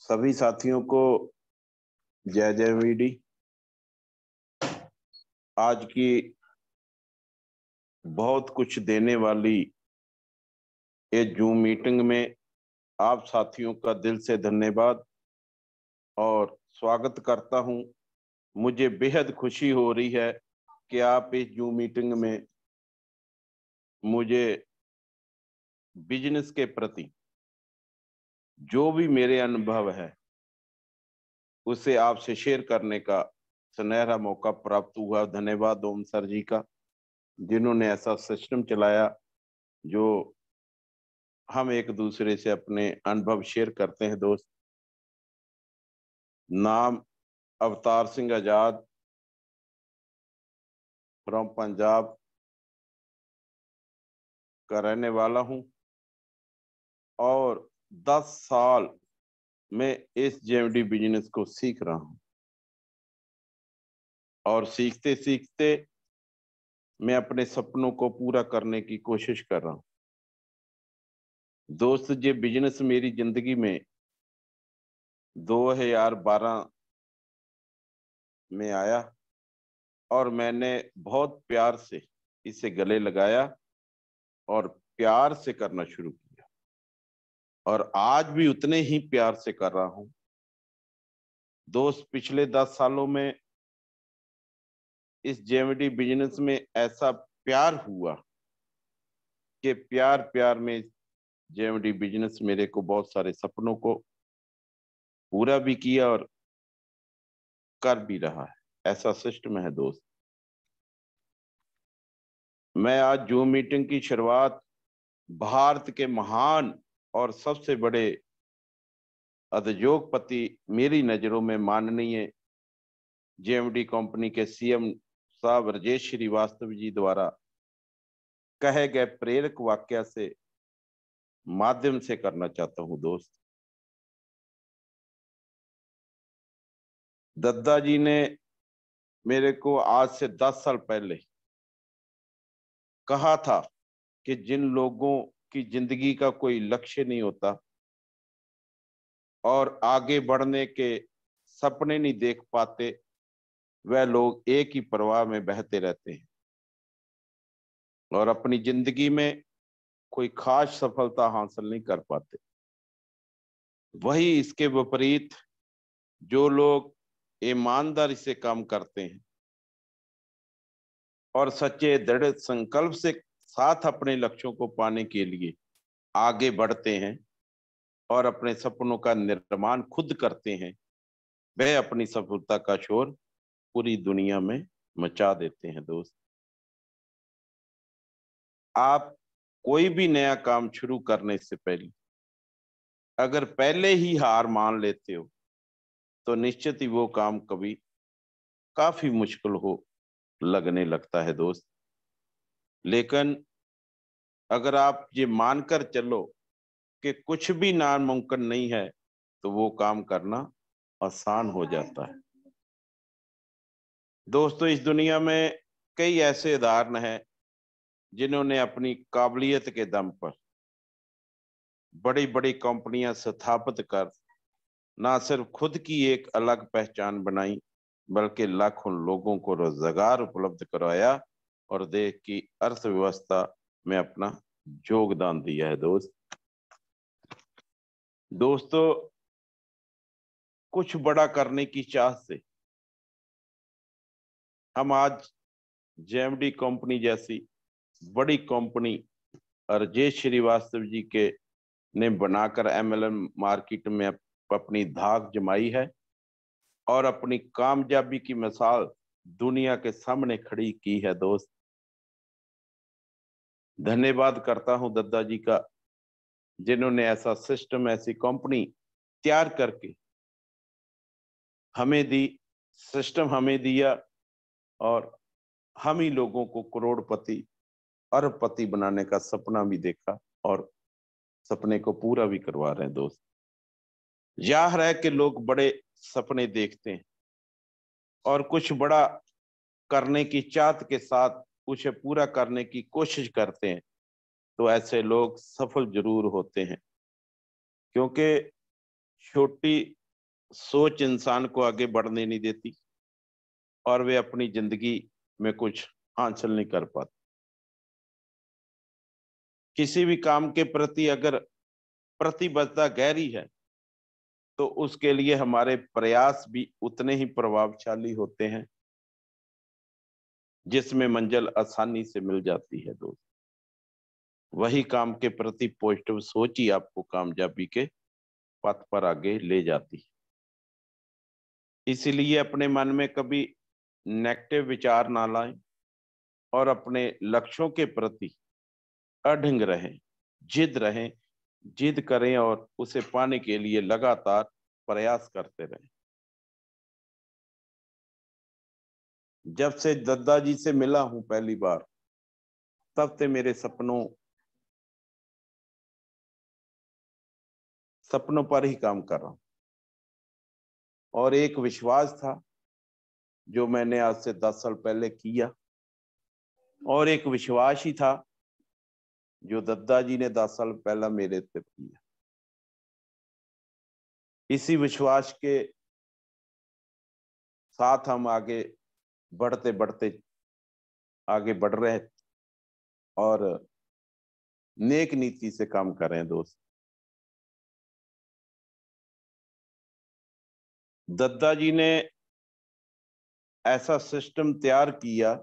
सभी साथियों को जय जय वीडी। आज की बहुत कुछ देने वाली ये जूम मीटिंग में आप साथियों का दिल से धन्यवाद और स्वागत करता हूं। मुझे बेहद खुशी हो रही है कि आप इस जूम मीटिंग में मुझे बिजनेस के प्रति जो भी मेरे अनुभव है उसे आपसे शेयर करने का सुनहरा मौका प्राप्त हुआ। धन्यवाद ओम सर जी का, जिन्होंने ऐसा सिस्टम चलाया जो हम एक दूसरे से अपने अनुभव शेयर करते हैं। दोस्त, नाम अवतार सिंह आजाद, फ्रॉम पंजाब का रहने वाला हूं और 10 साल में इस जेएमडी बिजनेस को सीख रहा हूं और सीखते सीखते मैं अपने सपनों को पूरा करने की कोशिश कर रहा हूं। दोस्त, ये बिजनेस मेरी जिंदगी में 2012 में आया और मैंने बहुत प्यार से इसे गले लगाया और प्यार से करना शुरू किया और आज भी उतने ही प्यार से कर रहा हूं। दोस्त, पिछले 10 सालों में इस जेएमडी बिजनेस में ऐसा प्यार हुआ कि प्यार प्यार में जेएमडी बिजनेस मेरे को बहुत सारे सपनों को पूरा भी किया और कर भी रहा है। ऐसा सिस्टम है। दोस्त, मैं आज जूम मीटिंग की शुरुआत भारत के महान और सबसे बड़े उद्योगपति, मेरी नजरों में माननीय जेएमडी कंपनी के सीएम साहब राजेश श्रीवास्तव जी द्वारा कहे गए प्रेरक वाक्य से माध्यम से करना चाहता हूं। दोस्त, दद्दा जी ने मेरे को आज से 10 साल पहले कहा था कि जिन लोगों की जिंदगी का कोई लक्ष्य नहीं होता और आगे बढ़ने के सपने नहीं देख पाते, वह लोग एक ही प्रवाह में बहते रहते हैं और अपनी जिंदगी में कोई खास सफलता हासिल नहीं कर पाते। वही इसके विपरीत जो लोग ईमानदारी से काम करते हैं और सच्चे दृढ़ संकल्प से साथ अपने लक्ष्यों को पाने के लिए आगे बढ़ते हैं और अपने सपनों का निर्माण खुद करते हैं, वह अपनी सफलता का शोर पूरी दुनिया में मचा देते हैं। दोस्त, आप कोई भी नया काम शुरू करने से पहले अगर पहले ही हार मान लेते हो तो निश्चित ही वो काम कभी काफी मुश्किल हो लगने लगता है। दोस्त, लेकिन अगर आप ये मानकर चलो कि कुछ भी नामुमकिन नहीं है तो वो काम करना आसान हो जाता है। दोस्तों, इस दुनिया में कई ऐसे उदाहरण हैं जिन्होंने अपनी काबिलियत के दम पर बड़ी बड़ी कंपनियां स्थापित कर ना सिर्फ खुद की एक अलग पहचान बनाई बल्कि लाखों लोगों को रोजगार उपलब्ध करवाया और देश की अर्थव्यवस्था में अपना योगदान दिया है। दोस्तों, कुछ बड़ा करने की चाह से हम आज जेएमडी कंपनी जैसी बड़ी कंपनी राजेश श्रीवास्तव जी के ने बनाकर एमएलएम मार्केट में अपनी धाक जमाई है और अपनी कामयाबी की मिसाल दुनिया के सामने खड़ी की है। दोस्त, धन्यवाद करता हूं दद्दा जी का, जिन्होंने ऐसा सिस्टम, ऐसी कंपनी तैयार करके हमें दी, सिस्टम हमें दिया और हम ही लोगों को करोड़पति अरबपति बनाने का सपना भी देखा और सपने को पूरा भी करवा रहे हैं। दोस्त, जाहिर है कि लोग बड़े सपने देखते हैं और कुछ बड़ा करने की चाहत के साथ उसे पूरा करने की कोशिश करते हैं, तो ऐसे लोग सफल जरूर होते हैं, क्योंकि छोटी सोच इंसान को आगे बढ़ने नहीं देती और वे अपनी जिंदगी में कुछ हासिल नहीं कर पाते। किसी भी काम के प्रति अगर प्रतिबद्धता गहरी है तो उसके लिए हमारे प्रयास भी उतने ही प्रभावशाली होते हैं, जिसमें मंजिल आसानी से मिल जाती है दोस्त। वही काम के प्रति पॉजिटिव सोच ही आपको कामयाबी के पथ पर आगे ले जाती है। इसीलिए अपने मन में कभी नेगेटिव विचार ना लाएं और अपने लक्ष्यों के प्रति अडिग रहें, जिद करें और उसे पाने के लिए लगातार प्रयास करते रहें। जब से दद्दा जी से मिला हूं पहली बार, तब से मेरे सपनों पर ही काम कर रहा हूं। और एक विश्वास था जो मैंने आज से 10 साल पहले किया, और एक विश्वास ही था जो दद्दा जी ने 10 साल पहला मेरे पे किया। इसी विश्वास के साथ हम आगे बढ़ते आगे बढ़ रहे और नेक नीति से काम कर रहे हैं दोस्त। दद्दा जी ने ऐसा सिस्टम तैयार किया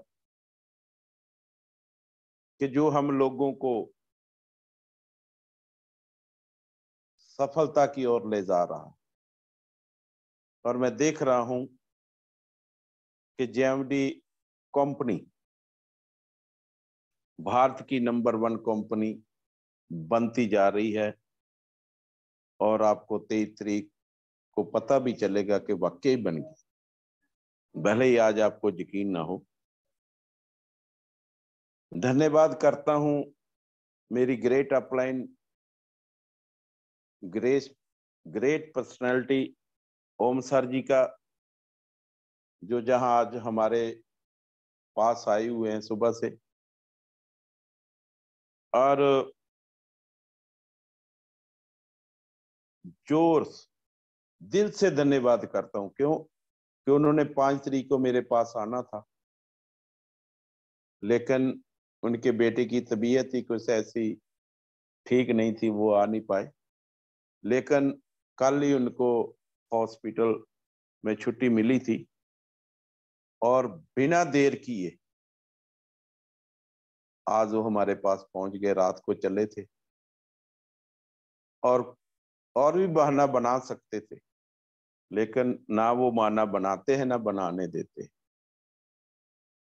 कि जो हम लोगों को सफलता की ओर ले जा रहा है। और मैं देख रहा हूं कि जेएमडी कंपनी भारत की नंबर 1 कंपनी बनती जा रही है। और आपको 23 तारीख को पता भी चलेगा कि वाकई बन गई, भले ही आज आपको यकीन ना हो। धन्यवाद करता हूं मेरी ग्रेट अपलाइन ग्रेट पर्सनालिटी ओम सर जी का, जो जहां आज हमारे पास आए हुए हैं सुबह से। और जोर दिल से धन्यवाद करता हूं, क्यों कि उन्होंने 5 तारीख को मेरे पास आना था, लेकिन उनके बेटे की तबीयत ही कुछ ऐसी ठीक नहीं थी, वो आ नहीं पाए। लेकिन कल ही उनको हॉस्पिटल में छुट्टी मिली थी और बिना देर किए आज वो हमारे पास पहुंच गए। रात को चले थे और भी बहाना बना सकते थे, लेकिन ना वो माना बनाते हैं ना बनाने देते।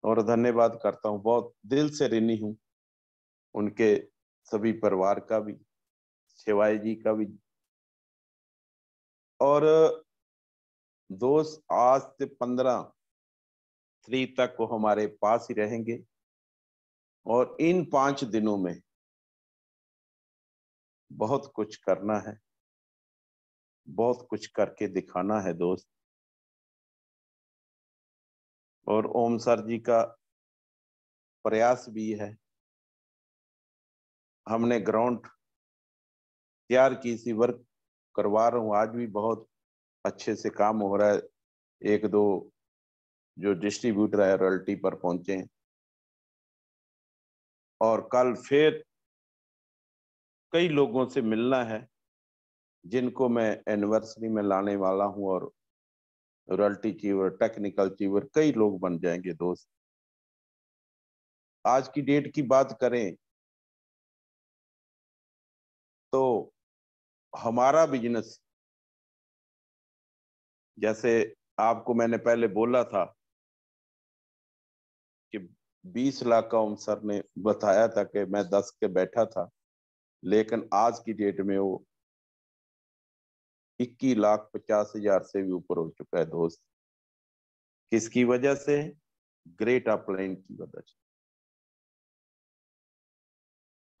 और धन्यवाद करता हूँ, बहुत दिल से ऋणी हूँ उनके सभी परिवार का भी, शिवाय जी का भी। और दोस्त आज से 15 तारीख तक वो हमारे पास ही रहेंगे और इन 5 दिनों में बहुत कुछ करना है, बहुत कुछ करके दिखाना है दोस्त। और ओम सर जी का प्रयास भी है। हमने ग्राउंड तैयार की, इसी वर्क करवा रहा हूँ। आज भी बहुत अच्छे से काम हो रहा है। 1-2 जो डिस्ट्रीब्यूटर है रॉयल्टी पर पहुंचे हैं और कल फिर कई लोगों से मिलना है जिनको मैं एनिवर्सरी में लाने वाला हूं। और रॉयल्टी चीवर, टेक्निकल चीवर, कई लोग बन जाएंगे दोस्त। आज की डेट की बात करें तो हमारा बिजनेस, जैसे आपको मैंने पहले बोला था कि 20 लाख का ओम सर ने बताया था कि मैं 10 के बैठा था, लेकिन आज की डेट में वो 21,50,000 से भी ऊपर हो चुका है दोस्त। किसकी वजह से? ग्रेट अपलाइन की वजह से।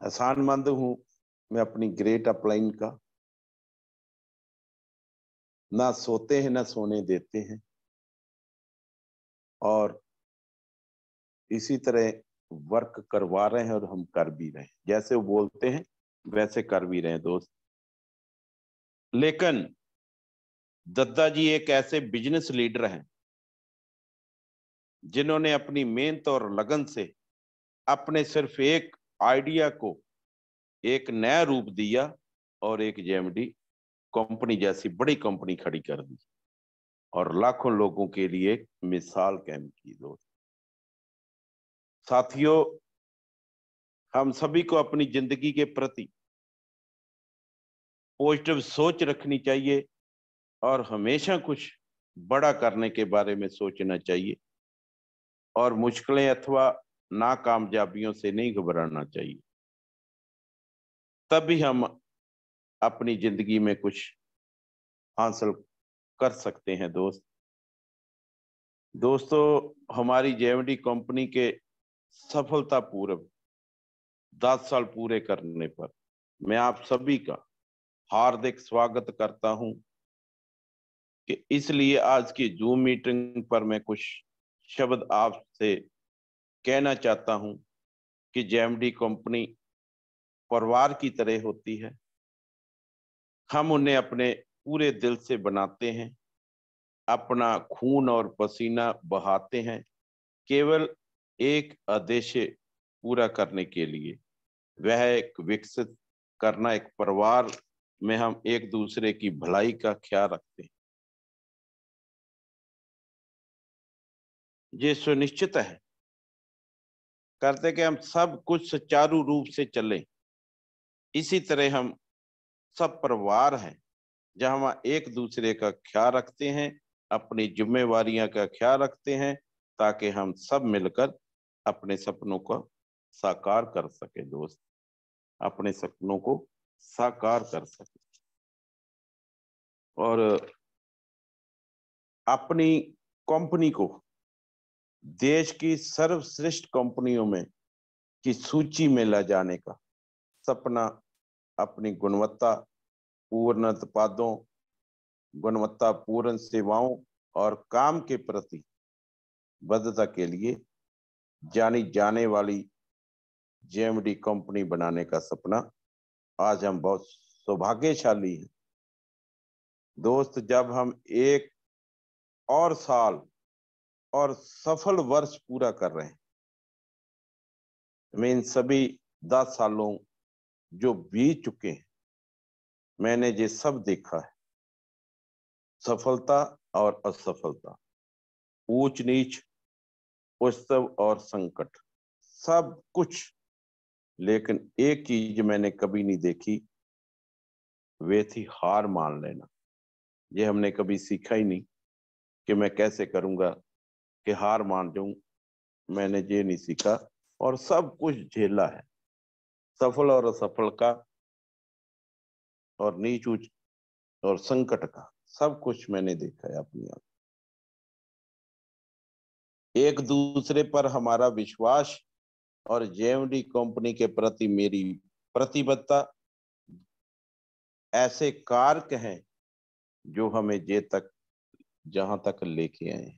एहसानमंद हूं मैं अपनी ग्रेट अपलाइन का। ना सोते हैं ना सोने देते हैं, और इसी तरह वर्क करवा रहे हैं और हम कर भी रहे हैं, जैसे वो बोलते हैं वैसे कर भी रहे हैं दोस्त। लेकिन दद्दा जी एक ऐसे बिजनेस लीडर हैं जिन्होंने अपनी मेहनत और लगन से अपने सिर्फ एक आइडिया को एक नया रूप दिया और एक जेएमडी कंपनी जैसी बड़ी कंपनी खड़ी कर दी और लाखों लोगों के लिए एक मिसाल कायम की दोस्त। साथियों, हम सभी को अपनी जिंदगी के प्रति पॉजिटिव सोच रखनी चाहिए और हमेशा कुछ बड़ा करने के बारे में सोचना चाहिए और मुश्किलें अथवा नाकामयाबियों से नहीं घबराना चाहिए। तभी हम अपनी जिंदगी में कुछ हासिल कर सकते हैं दोस्त। दोस्तों, हमारी जेएमडी कंपनी के सफलतापूर्वक 10 साल पूरे करने पर मैं आप सभी का हार्दिक स्वागत करता हूं कि इसलिए आज की जूम मीटिंग पर मैं कुछ शब्द आपसे कहना चाहता हूं कि जेएमडी कंपनी परिवार की तरह होती है। हम उन्हें अपने पूरे दिल से बनाते हैं, अपना खून और पसीना बहाते हैं केवल एक उद्देश्य पूरा करने के लिए, वह एक विकसित करना। एक परिवार में हम एक दूसरे की भलाई का ख्याल रखते हैं। ये सुनिश्चित है करते कि हम सब कुछ सुचारू रूप से चले। इसी तरह हम सब परिवार हैं जहां हम एक दूसरे का ख्याल रखते हैं, अपनी जिम्मेवारियां का ख्याल रखते हैं ताकि हम सब मिलकर अपने सपनों को साकार कर सके दोस्त, अपने सपनों को साकार कर सके और अपनी कंपनी को देश की सर्वश्रेष्ठ कंपनियों में की सूची में ला जाने का सपना अपनी गुणवत्ता पूर्ण उत्पादों, गुणवत्ता पूर्ण सेवाओं और काम के प्रति बद्धता के लिए जानी जाने वाली जेएमडी कंपनी बनाने का सपना आज हम बहुत सौभाग्यशाली हैं दोस्त। जब हम एक और साल और सफल वर्ष पूरा कर रहे हैं, मैं इन सभी 10 सालों जो बीत चुके हैं, मैंने ये सब देखा है, सफलता और असफलता, ऊंच नीच, उत्सव और संकट, सब कुछ। लेकिन एक चीज मैंने कभी नहीं देखी, वे थी हार मान लेना। ये हमने कभी सीखा ही नहीं कि मैं कैसे करूंगा कि हार मान जाऊं, मैंने ये नहीं सीखा और सब कुछ झेला है, सफल और असफल का और नीच ऊंच और संकट का, सब कुछ मैंने देखा है अपनी आंख। एक दूसरे पर हमारा विश्वास और जेएमडी कंपनी के प्रति मेरी प्रतिबद्धता ऐसे कारक हैं जो हमें जे तक जहां तक लेके आए।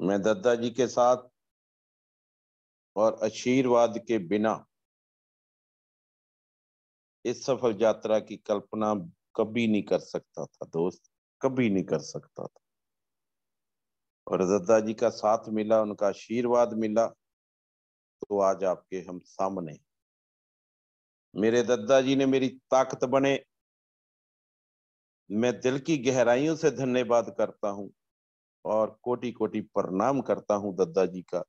मैं दद्दा जी के साथ और आशीर्वाद के बिना इस सफल यात्रा की कल्पना कभी नहीं कर सकता था दोस्त, कभी नहीं कर सकता था। और दद्दा जी का साथ मिला, उनका आशीर्वाद मिला, तो आज आपके हम सामने। मेरे दद्दा जी ने मेरी ताकत बने। मैं दिल की गहराइयों से धन्यवाद करता हूं और कोटि कोटि प्रणाम करता हूं दद्दा जी का,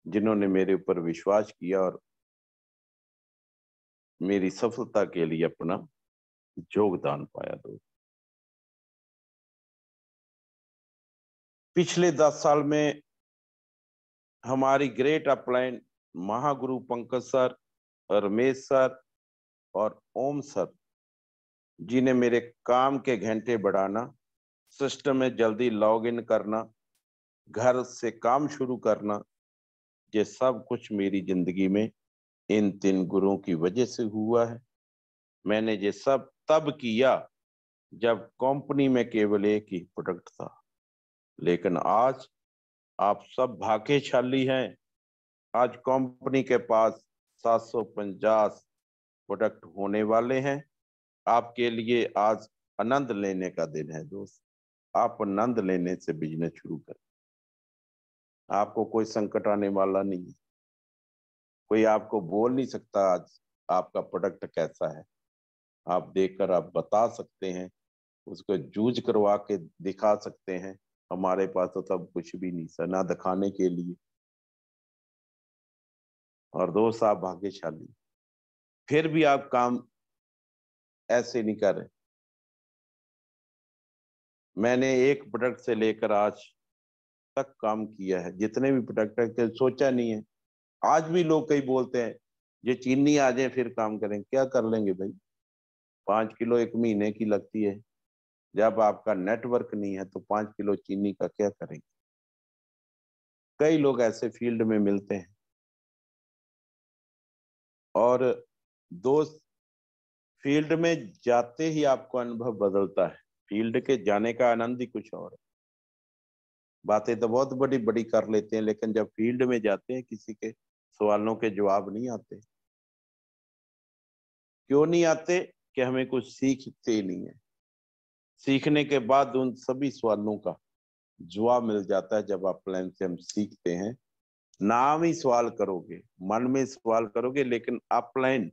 जिन्होंने मेरे ऊपर विश्वास किया और मेरी सफलता के लिए अपना योगदान पाया दोस्त। पिछले 10 साल में हमारी great upline Mahaguru Pankaj sir, Ramesh sir और ओम सर जी ने मेरे काम के घंटे बढ़ाना, सिस्टम में जल्दी लॉग इन करना, घर से काम शुरू करना, ये सब कुछ मेरी जिंदगी में इन 3 गुरुओं की वजह से हुआ है। मैंने ये सब तब किया जब कंपनी में केवल एक ही प्रोडक्ट था, लेकिन आज आप सब भाग्यशाली हैं। आज कंपनी के पास 750 प्रोडक्ट होने वाले हैं। आपके लिए आज आनंद लेने का दिन है दोस्त। आप आनंद लेने से बिजनेस शुरू करें। आपको कोई संकट आने वाला नहीं है। कोई आपको बोल नहीं सकता आज आपका प्रोडक्ट कैसा है। आप देखकर आप बता सकते हैं, उसको जूझ करवा के दिखा सकते हैं। हमारे पास तो तब कुछ भी नहीं सर, ना दिखाने के लिए। और दोस्त आप भाग्यशाली, फिर भी आप काम ऐसे नहीं कर रहे। मैंने एक प्रोडक्ट से लेकर आज तक काम किया है, जितने भी प्रोडक्ट है सोचा नहीं है। आज भी लोग कई बोलते हैं ये चीनी आ जाए फिर काम करें। क्या कर लेंगे भाई, 5 किलो एक महीने की लगती है। जब आपका नेटवर्क नहीं है तो 5 किलो चीनी का क्या करेंगे। कई लोग ऐसे फील्ड में मिलते हैं। और दोस्त, फील्ड में जाते ही आपको अनुभव बदलता है। फील्ड के जाने का आनंद ही कुछ और है। बातें तो बहुत बड़ी बड़ी कर लेते हैं, लेकिन जब फील्ड में जाते हैं किसी के सवालों के जवाब नहीं आते। क्यों नहीं आते? कि हमें कुछ सीखते नहीं है। सीखने के बाद उन सभी सवालों का जवाब मिल जाता है। जब आप प्लान से हम सीखते हैं, नाम ही सवाल करोगे, मन में सवाल करोगे, लेकिन आप प्लान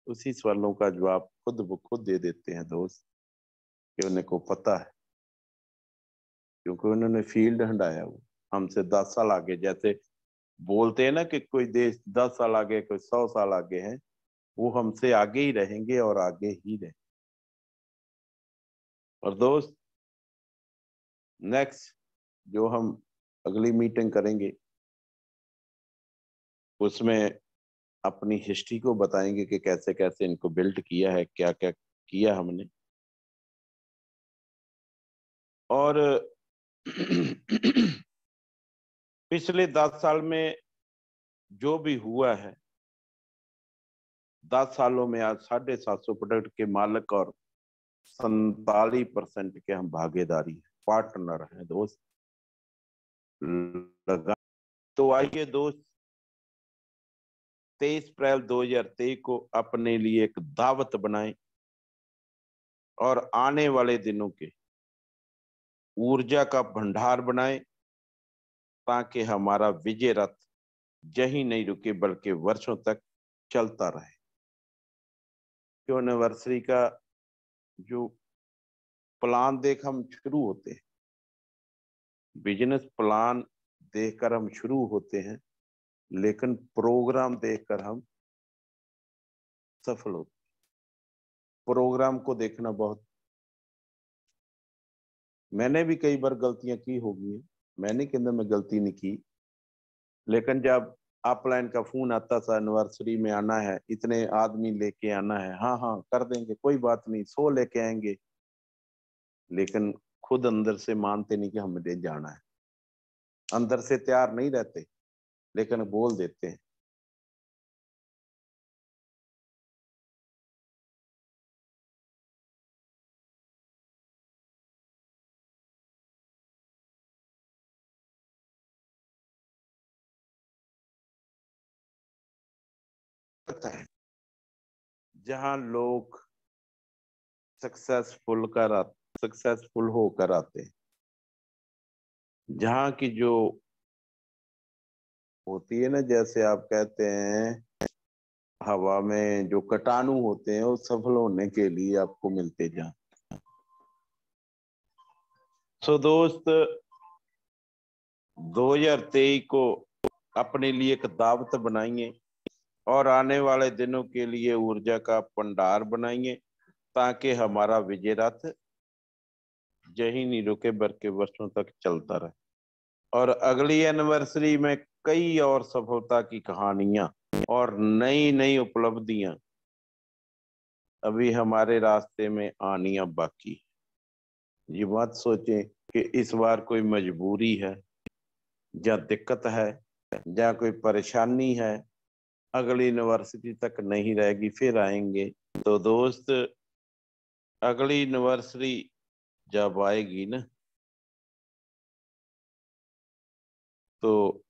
उसी सवालों का जवाब खुद ब खुद दे देते हैं दोस्त। कि उन्हें को पता है, क्योंकि उन्होंने फील्ड हंडाया। वो हमसे 10 साल आगे, जैसे बोलते हैं ना कि कोई देश 10 साल आगे, कोई 100 साल आगे है, वो हमसे आगे ही रहेंगे और आगे ही रहे। और दोस्त, नेक्स्ट जो हम अगली मीटिंग करेंगे उसमें अपनी हिस्ट्री को बताएंगे कि कैसे कैसे इनको बिल्ड किया है, क्या क्या किया हमने। और पिछले 10 साल में जो भी हुआ है, 10 सालों में आज 750 प्रोडक्ट के मालिक और 47% के हम भागीदारी हैं, पार्टनर हैं दोस्त। लगा तो आइए दोस्त, 23 अप्रैल 2023 को अपने लिए एक दावत बनाएं और आने वाले दिनों के ऊर्जा का भंडार बनाएं, ताकि हमारा विजय रथ यही नहीं रुके बल्कि वर्षों तक चलता रहे। क्यों एनिवर्सरी का जो प्लान देख हम शुरू होते हैं, बिजनेस प्लान देखकर हम शुरू होते हैं, लेकिन प्रोग्राम देखकर हम सफल होते हैं। प्रोग्राम को देखना बहुत, मैंने भी कई बार गलतियां की होगी। मैंने के अंदर में गलती नहीं की, लेकिन जब अपलाइन का फोन आता था एनिवर्सरी में आना है, इतने आदमी लेके आना है, हाँ हाँ कर देंगे, कोई बात नहीं, 100 लेके आएंगे, लेकिन खुद अंदर से मानते नहीं कि हमें ले जाना है। अंदर से तैयार नहीं रहते, लेकिन बोल देते हैं। पता है, जहां लोग सक्सेसफुल होकर आते हैं, जहां की जो होती है ना, जैसे आप कहते हैं हवा में जो कटानू होते हैं, वो सफल होने के लिए आपको मिलते जाएं। सो दोस्त, 2023 को अपने लिए एक दावत बनाइए और आने वाले दिनों के लिए ऊर्जा का भंडार बनाइए, ताकि हमारा विजय रथ यही नहीं रुके बल्कि वर्षों तक चलता रहे। और अगली एनिवर्सरी में कई और सफलता की कहानियां और नई नई उपलब्धियां अभी हमारे रास्ते में आनियां बाकी। ये बात सोचें कि इस बार कोई मजबूरी है या दिक्कत है या कोई परेशानी है, अगली यूनिवर्सिटी तक नहीं रहेगी, फिर आएंगे। तो दोस्त, अगली यूनिवर्सिटी जब आएगी ना, तो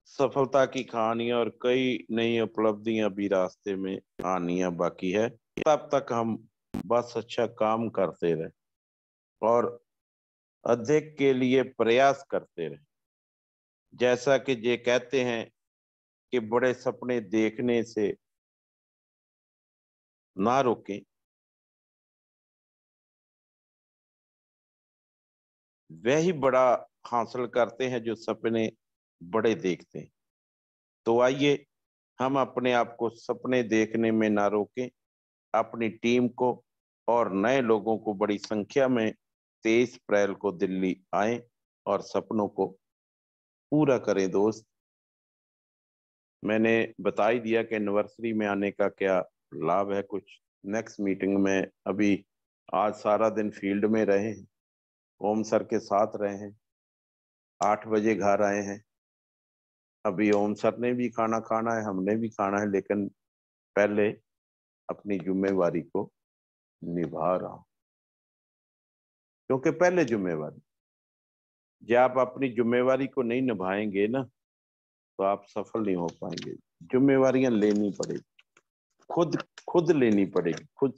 सफलता की कहानियां और कई नई उपलब्धियां भी रास्ते में आनियां बाकी है। तब तक हम बस अच्छा काम करते रहे और अधिक के लिए प्रयास करते रहे। जैसा कि ये कहते हैं कि बड़े सपने देखने से ना रोकें, वही बड़ा हासिल करते हैं जो सपने बड़े देखते हैं। तो आइए हम अपने आप को सपने देखने में ना रोकें, अपनी टीम को और नए लोगों को बड़ी संख्या में 23 अप्रैल को दिल्ली आए और सपनों को पूरा करें। दोस्त, मैंने बता ही दिया कि एनिवर्सरी में आने का क्या लाभ है। कुछ नेक्स्ट मीटिंग में अभी आज सारा दिन फील्ड में रहे हैं, ओम सर के साथ रहे हैं, 8 बजे घर आए हैं। अभी ओम सर ने भी खाना खाना है, हमने भी खाना है, लेकिन पहले अपनी जिम्मेवारी को निभा रहा हूं, क्योंकि पहले जिम्मेवारी, जब आप अपनी जिम्मेवारी को नहीं निभाएंगे ना तो आप सफल नहीं हो पाएंगे। जिम्मेवारियां लेनी पड़ेगी, खुद खुद लेनी पड़ेगी, खुद।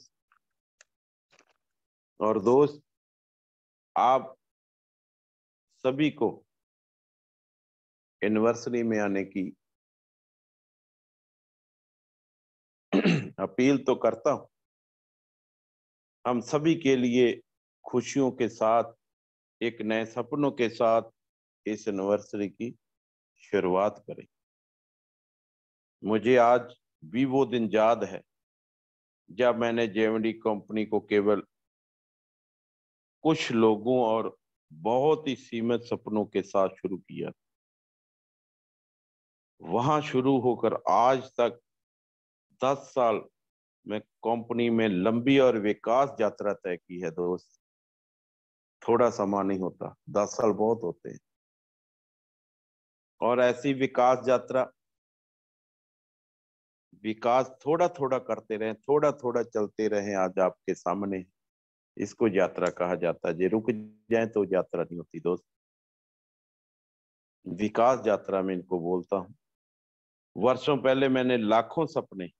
और दोस्त, आप सभी को एनिवर्सरी में आने की अपील तो करता हूं। हम सभी के लिए खुशियों के साथ, एक नए सपनों के साथ इस एनिवर्सरी की शुरुआत करें। मुझे आज भी वो दिन याद है जब मैंने जेएमडी कंपनी को केवल कुछ लोगों और बहुत ही सीमित सपनों के साथ शुरू किया। वहां शुरू होकर आज तक 10 साल में कंपनी में लंबी और विकास यात्रा तय की है। दोस्त, थोड़ा समा नहीं होता, 10 साल बहुत होते हैं। और ऐसी विकास यात्रा, विकास थोड़ा थोड़ा करते रहे, थोड़ा थोड़ा चलते रहे, आज आपके सामने। इसको यात्रा कहा जाता है। जे रुक जाए तो यात्रा नहीं होती। दोस्त, विकास यात्रा में इनको बोलता हूं। वर्षों पहले मैंने लाखों सपने,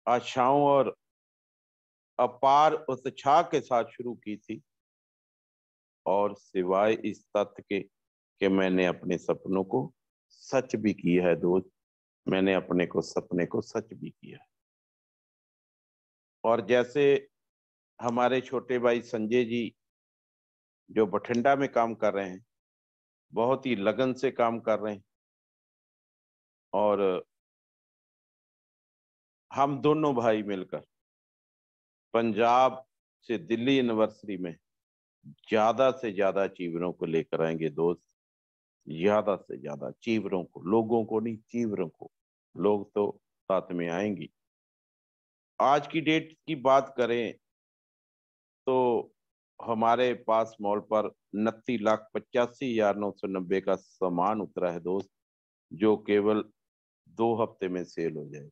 आशाओं और अपार उत्साह के साथ शुरू की थी, और सिवाय इस तथ्य के कि मैंने अपने सपनों को सच भी किया है। दोस्त, मैंने अपने को सपने को सच भी किया है। और जैसे हमारे छोटे भाई संजय जी जो बठिंडा में काम कर रहे हैं, बहुत ही लगन से काम कर रहे हैं, और हम दोनों भाई मिलकर पंजाब से दिल्ली यूनिवर्सिटी में ज्यादा से ज्यादा चीवरों को लेकर आएंगे। दोस्त, ज्यादा से ज्यादा चीवरों को, लोगों को नहीं, चीवरों को। लोग तो साथ में आएंगी। आज की डेट की बात करें तो हमारे पास मॉल पर 29,85,990 का सामान उतरा है। दोस्त, जो केवल 2 हफ्ते में सेल हो जाए।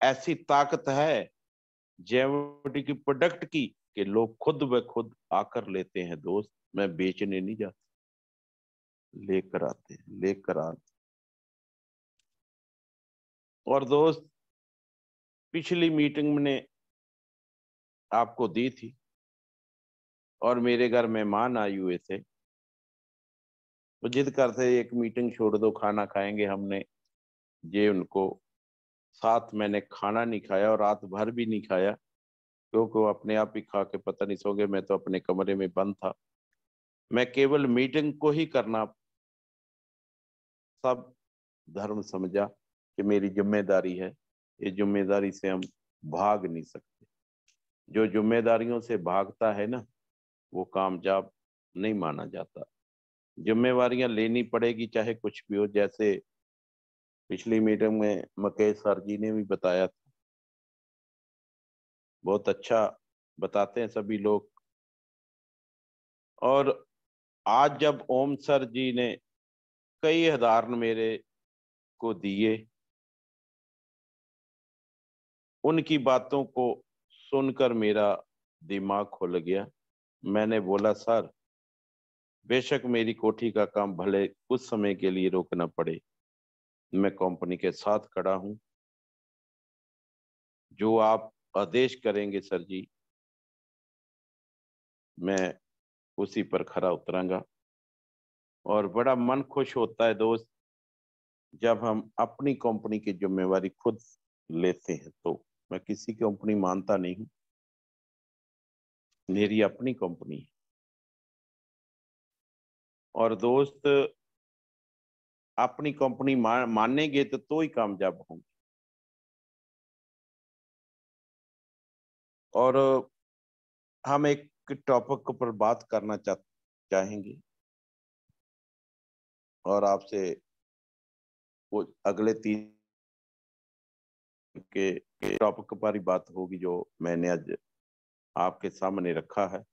ऐसी ताकत है जेएमडी की प्रोडक्ट की कि लोग खुद ब खुद आकर लेते हैं। दोस्त, मैं बेचने नहीं जाता, लेकर आते हैं, लेकर आते। और दोस्त, पिछली मीटिंग ने आपको दी थी और मेरे घर मेहमान आए हुए थे, वो जिद करते एक मीटिंग छोड़ दो, खाना खाएंगे हमने। ये उनको साथ मैंने खाना नहीं खाया और रात भर भी नहीं खाया, क्योंकि वो अपने आप ही खा के पता नहीं सो गए। मैं तो अपने कमरे में बंद था। मैं केवल मीटिंग को ही करना सब धर्म समझा कि मेरी जिम्मेदारी है। ये जिम्मेदारी से हम भाग नहीं सकते। जो जिम्मेदारियों से भागता है ना, वो कामयाब नहीं माना जाता। जिम्मेवारियां लेनी पड़ेगी, चाहे कुछ भी हो। जैसे पिछली मीटिंग में मुकेश सर जी ने भी बताया था, बहुत अच्छा बताते हैं सभी लोग। और आज जब ओम सर जी ने कई उदाहरण मेरे को दिए, उनकी बातों को सुनकर मेरा दिमाग खुल गया। मैंने बोला, सर बेशक मेरी कोठी का काम भले कुछ समय के लिए रोकना पड़े, मैं कंपनी के साथ खड़ा हूं। जो आप आदेश करेंगे सर जी, मैं उसी पर खरा उतरांगा। और बड़ा मन खुश होता है दोस्त, जब हम अपनी कंपनी की जिम्मेवारी खुद लेते हैं। तो मैं किसी की कंपनी मानता नहीं हूं, मेरी अपनी कंपनी है। और दोस्त, अपनी कंपनी मानेंगे तो ही कामयाब होंगे। और हम एक टॉपिक पर बात करना चाहेंगे, और आपसे वो अगले 3 के टॉपिक पर ही बात होगी जो मैंने आज आपके सामने रखा है,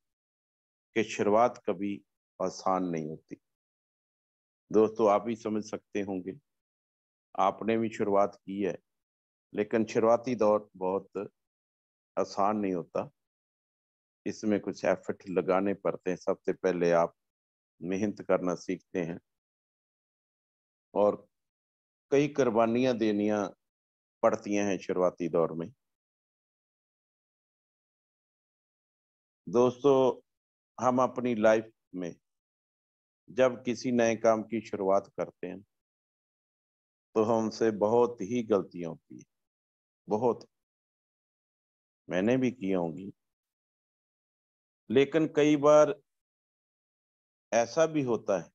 कि शुरुआत कभी आसान नहीं होती। दोस्तों, आप भी समझ सकते होंगे, आपने भी शुरुआत की है, लेकिन शुरुआती दौर बहुत आसान नहीं होता। इसमें कुछ एफर्ट लगाने पड़ते हैं। सबसे पहले आप मेहनत करना सीखते हैं और कई कुर्बानियां देनियां पड़ती हैं शुरुआती दौर में। दोस्तों, हम अपनी लाइफ में जब किसी नए काम की शुरुआत करते हैं तो हमसे बहुत ही गलतियां होती है, बहुत। मैंने भी की होंगी। लेकिन कई बार ऐसा भी होता है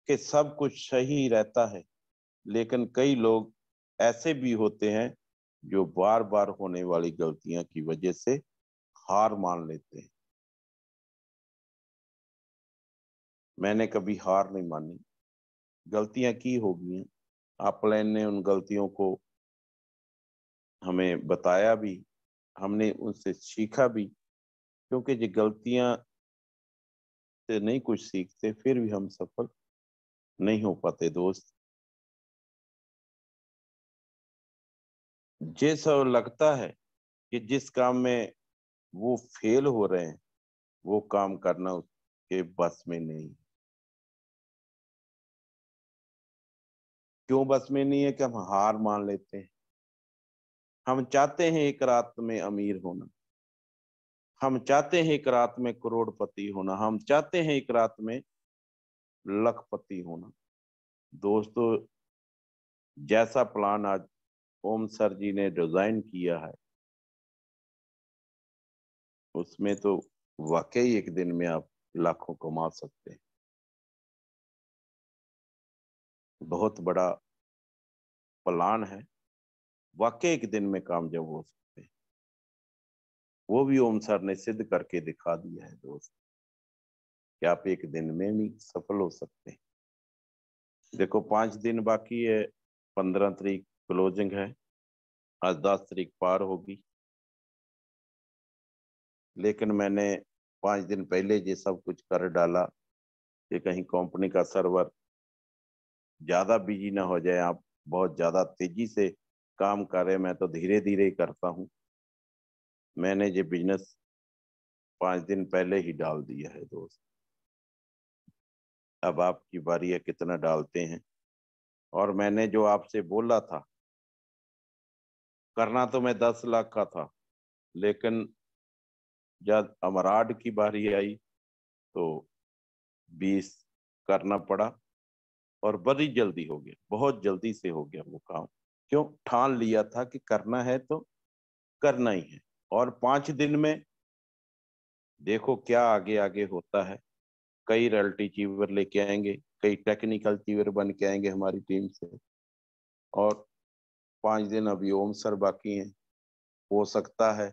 कि सब कुछ सही रहता है, लेकिन कई लोग ऐसे भी होते हैं जो बार बार होने वाली गलतियां की वजह से हार मान लेते हैं। मैंने कभी हार नहीं मानी, गलतियां की होगी हैं। अपलाइन ने उन गलतियों को हमें बताया भी, हमने उनसे सीखा भी। क्योंकि ये गलतियां से नहीं कुछ सीखते, फिर भी हम सफल नहीं हो पाते दोस्त। ये सब लगता है कि जिस काम में वो फेल हो रहे हैं, वो काम करना उसके बस में नहीं। क्यों बस में नहीं है? कि हम हार मान लेते हैं। हम चाहते हैं एक रात में अमीर होना, हम चाहते हैं एक रात में करोड़पति होना, हम चाहते हैं एक रात में लखपति होना। दोस्तों, जैसा प्लान आज ओम सर जी ने डिजाइन किया है, उसमें तो वाकई एक दिन में आप लाखों कमा सकते हैं। बहुत बड़ा प्लान है, वाकई एक दिन में कामयाब हो सकते हैं। वो भी ओम सर ने सिद्ध करके दिखा दिया है दोस्त, कि आप एक दिन में भी सफल हो सकते हैं। देखो, 5 दिन बाकी है, 15 तारीख क्लोजिंग है, आज 10 तारीख पार होगी। लेकिन मैंने 5 दिन पहले ये सब कुछ कर डाला कि कहीं कंपनी का सर्वर ज्यादा बिजी ना हो जाए। आप बहुत ज्यादा तेजी से काम कर रहे हैं, मैं तो धीरे धीरे ही करता हूँ। मैंने ये बिजनेस 5 दिन पहले ही डाल दिया है दोस्त। अब आपकी बारी है, कितना डालते हैं। और मैंने जो आपसे बोला था, करना तो मैं 10 लाख का था, लेकिन जब अमराड की बारी आई तो 20 करना पड़ा। और बड़ी जल्दी हो गया, बहुत जल्दी से हो गया वो काम। क्यों? ठान लिया था कि करना है तो करना ही है। और 5 दिन में देखो क्या आगे आगे होता है। कई रॉयल्टी चीवर लेके आएंगे, कई टेक्निकल चीवर बन के आएंगे हमारी टीम से। और 5 दिन अभी ओम सर बाकी हैं। हो सकता है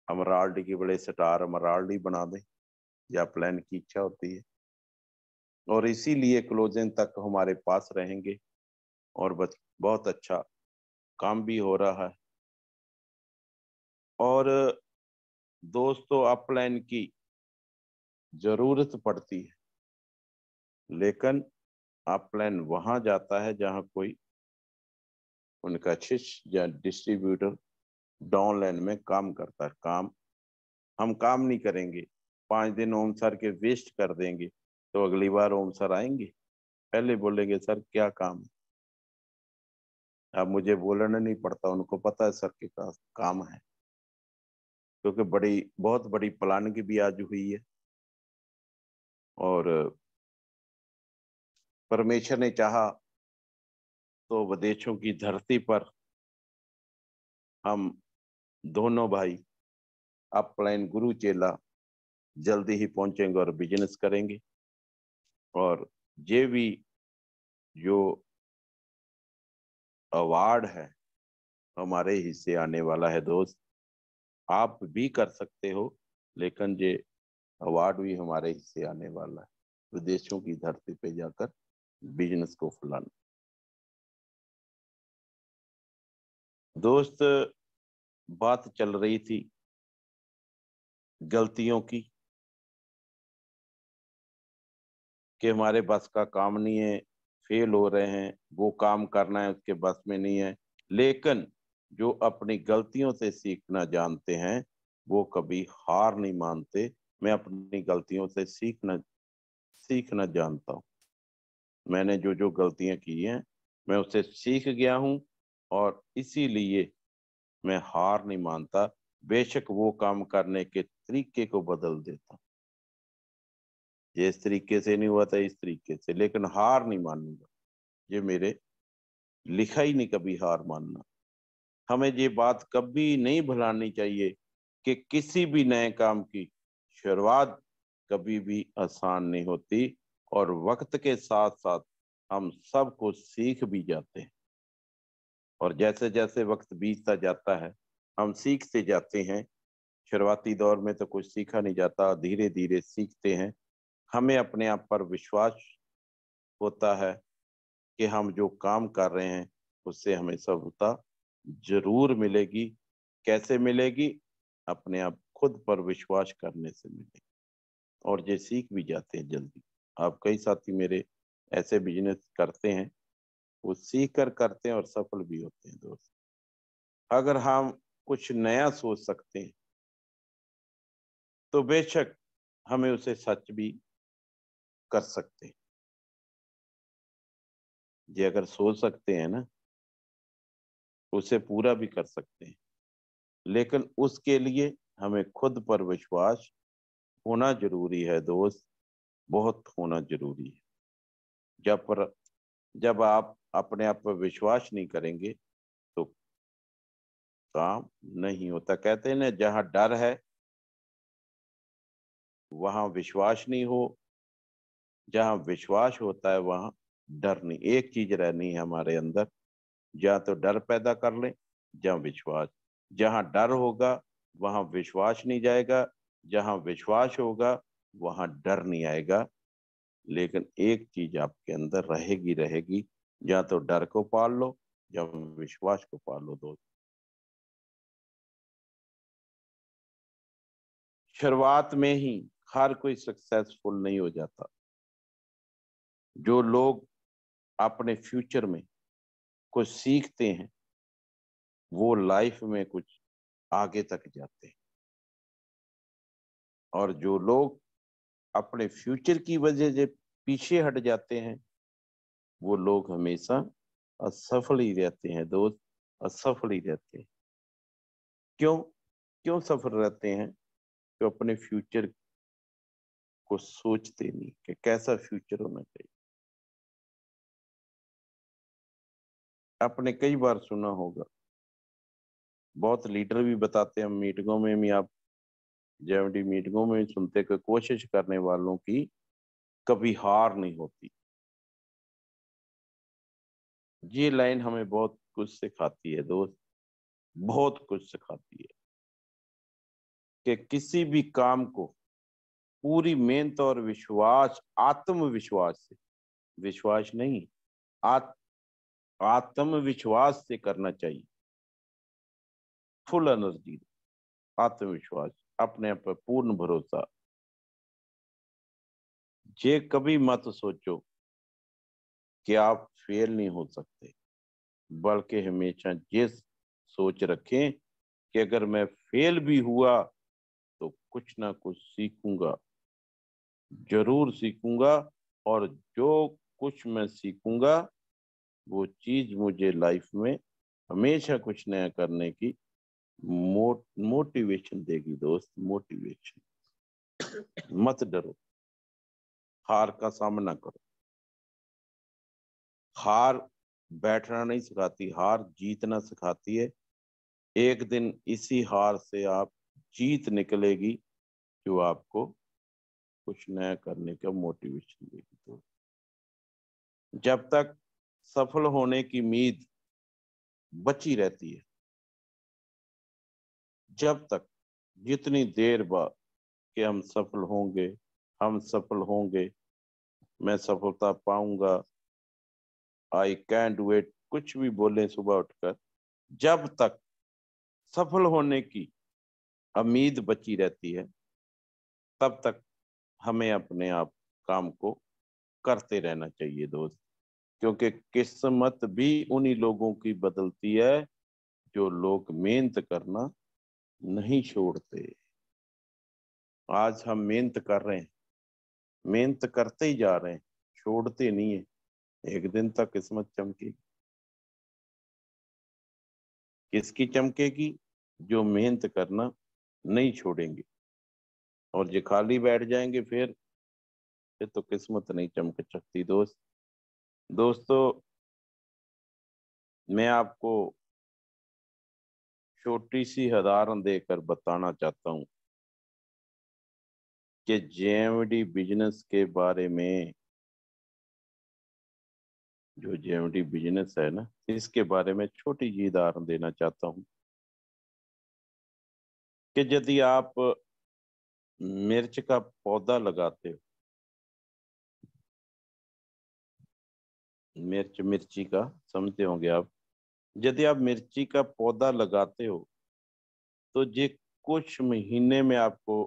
अमराल्डी की बड़े स्टार अमराल्डी बना दें, या प्लान की इच्छा होती है। और इसीलिए क्लोजिंग तक हमारे पास रहेंगे। और बहुत अच्छा काम भी हो रहा है। और दोस्तों, अपलाइन की जरूरत पड़ती है, लेकिन अपलाइन वहां जाता है जहां कोई उनका शिष्य या डिस्ट्रीब्यूटर डाउनलाइन में काम करता है। काम हम काम नहीं करेंगे, 5 दिन ओम सर के वेस्ट कर देंगे तो अगली बार ओम सर आएंगे? पहले बोलेंगे सर क्या काम है। अब मुझे बोलना नहीं पड़ता, उनको पता है सर के काम है, क्योंकि बहुत बड़ी प्लानिंग भी आज हुई है और परमेश्वर ने चाहा तो विदेशों की धरती पर हम दोनों भाई अपलाइन गुरु चेला जल्दी ही पहुंचेंगे और बिजनेस करेंगे। और ये भी जो अवार्ड है हमारे हिस्से आने वाला है दोस्त, आप भी कर सकते हो, लेकिन ये अवार्ड भी हमारे हिस्से आने वाला है, विदेशों की धरती पे जाकर बिजनेस को फैलाना। दोस्त, बात चल रही थी गलतियों की कि हमारे बस का काम नहीं है, फेल हो रहे हैं, वो काम करना है उसके बस में नहीं है। लेकिन जो अपनी गलतियों से सीखना जानते हैं वो कभी हार नहीं मानते। मैं अपनी गलतियों से सीखना जानता हूँ। मैंने जो जो गलतियां की हैं मैं उससे सीख गया हूँ और इसीलिए मैं हार नहीं मानता। बेशक वो काम करने के तरीके को बदल देता, ये इस तरीके से नहीं हुआ था इस तरीके से, लेकिन हार नहीं मानूंगा। ये मेरे लिखा ही नहीं कभी हार मानना। हमें ये बात कभी नहीं भुलानी चाहिए कि किसी भी नए काम की शुरुआत कभी भी आसान नहीं होती और वक्त के साथ साथ हम सब कुछ सीख भी जाते हैं। और जैसे जैसे वक्त बीतता जाता है हम सीखते जाते हैं। शुरुआती दौर में तो कुछ सीखा नहीं जाता, धीरे धीरे सीखते हैं। हमें अपने आप पर विश्वास होता है कि हम जो काम कर रहे हैं उससे हमें सफलता जरूर मिलेगी। कैसे मिलेगी? अपने आप खुद पर विश्वास करने से मिलेगी और ये सीख भी जाते हैं जल्दी। आप कई साथी मेरे ऐसे बिजनेस करते हैं, वो सीख कर करते हैं और सफल भी होते हैं दोस्त। अगर हम कुछ नया सोच सकते हैं तो बेशक हमें उसे सच भी कर सकते हैं। ये अगर सोच सकते हैं ना, उसे पूरा भी कर सकते हैं, लेकिन उसके लिए हमें खुद पर विश्वास होना जरूरी है दोस्त, बहुत होना जरूरी है। जब आप अपने आप पर विश्वास नहीं करेंगे तो काम नहीं होता। कहते हैं ना, जहां डर है वहां विश्वास नहीं हो, जहां विश्वास होता है वहां डर नहीं। एक चीज रहनी है हमारे अंदर, या तो डर पैदा कर ले या विश्वास। जहां डर होगा वहां विश्वास नहीं जाएगा, जहां विश्वास होगा वहां डर नहीं आएगा। लेकिन एक चीज आपके अंदर रहेगी रहेगी, या तो डर को पाल लो या विश्वास को पाल लो दोस्त। शुरुआत में ही हर कोई सक्सेसफुल नहीं हो जाता। जो लोग अपने फ्यूचर में कुछ सीखते हैं वो लाइफ में कुछ आगे तक जाते हैं, और जो लोग अपने फ्यूचर की वजह से पीछे हट जाते हैं वो लोग हमेशा असफल ही रहते हैं दोस्त, असफल ही रहते हैं। क्यों? क्यों सफल रहते हैं? जो अपने फ्यूचर को सोचते नहीं कि कैसा फ्यूचर होना चाहिए। आपने कई बार सुना होगा, बहुत लीडर भी बताते हैं, मीटिंगों में भी आप जेएमडी मीटिंगों में भी सुनते कि कोशिश करने वालों की कभी हार नहीं होती। ये लाइन हमें बहुत कुछ सिखाती है दोस्त, बहुत कुछ सिखाती है कि किसी भी काम को पूरी मेहनत और विश्वास, आत्मविश्वास से, विश्वास नहीं, आत, आत्मविश्वास से करना चाहिए। फुल एनर्जी, आत्मविश्वास, अपने आप पर पूर्ण भरोसा। ये कभी मत सोचो कि आप फेल नहीं हो सकते, बल्कि हमेशा ये सोच रखें कि अगर मैं फेल भी हुआ तो कुछ ना कुछ सीखूंगा, जरूर सीखूंगा। और जो कुछ मैं सीखूंगा वो चीज मुझे लाइफ में हमेशा कुछ नया करने की मोटिवेशन देगी दोस्त, मोटिवेशन। मत डरो, हार का सामना करो। हार बैठना नहीं सिखाती, हार जीतना सिखाती है। एक दिन इसी हार से आप जीत निकलेगी, जो आपको कुछ नया करने का मोटिवेशन देगी। तो जब तक सफल होने की उम्मीद बची रहती है, जब तक, जितनी देर बाद कि हम सफल होंगे, हम सफल होंगे, मैं सफलता पाऊंगा, आई कैन डू इट, कुछ भी बोले सुबह उठकर, जब तक सफल होने की उम्मीद बची रहती है, तब तक हमें अपने आप काम को करते रहना चाहिए दोस्त। क्योंकि किस्मत भी उन्हीं लोगों की बदलती है जो लोग मेहनत करना नहीं छोड़ते। आज हम मेहनत कर रहे हैं, मेहनत करते ही जा रहे हैं, छोड़ते नहीं है। एक दिन तक किस्मत चमकेगी। किसकी चमकेगी? जो मेहनत करना नहीं छोड़ेंगे। और जो खाली बैठ जाएंगे फिर तो किस्मत नहीं चमक सकती दोस्त। दोस्तों, मैं आपको छोटी सी उदाहरण देकर बताना चाहता हूँ कि जेएमडी बिजनेस के बारे में, जो जेएमडी बिजनेस है ना, इसके बारे में छोटी सी उदाहरण देना चाहता हूँ कि यदि आप मिर्च का पौधा लगाते हो, मिर्ची का समझते होंगे आप, यदि आप मिर्ची का पौधा लगाते हो तो ये कुछ महीने में आपको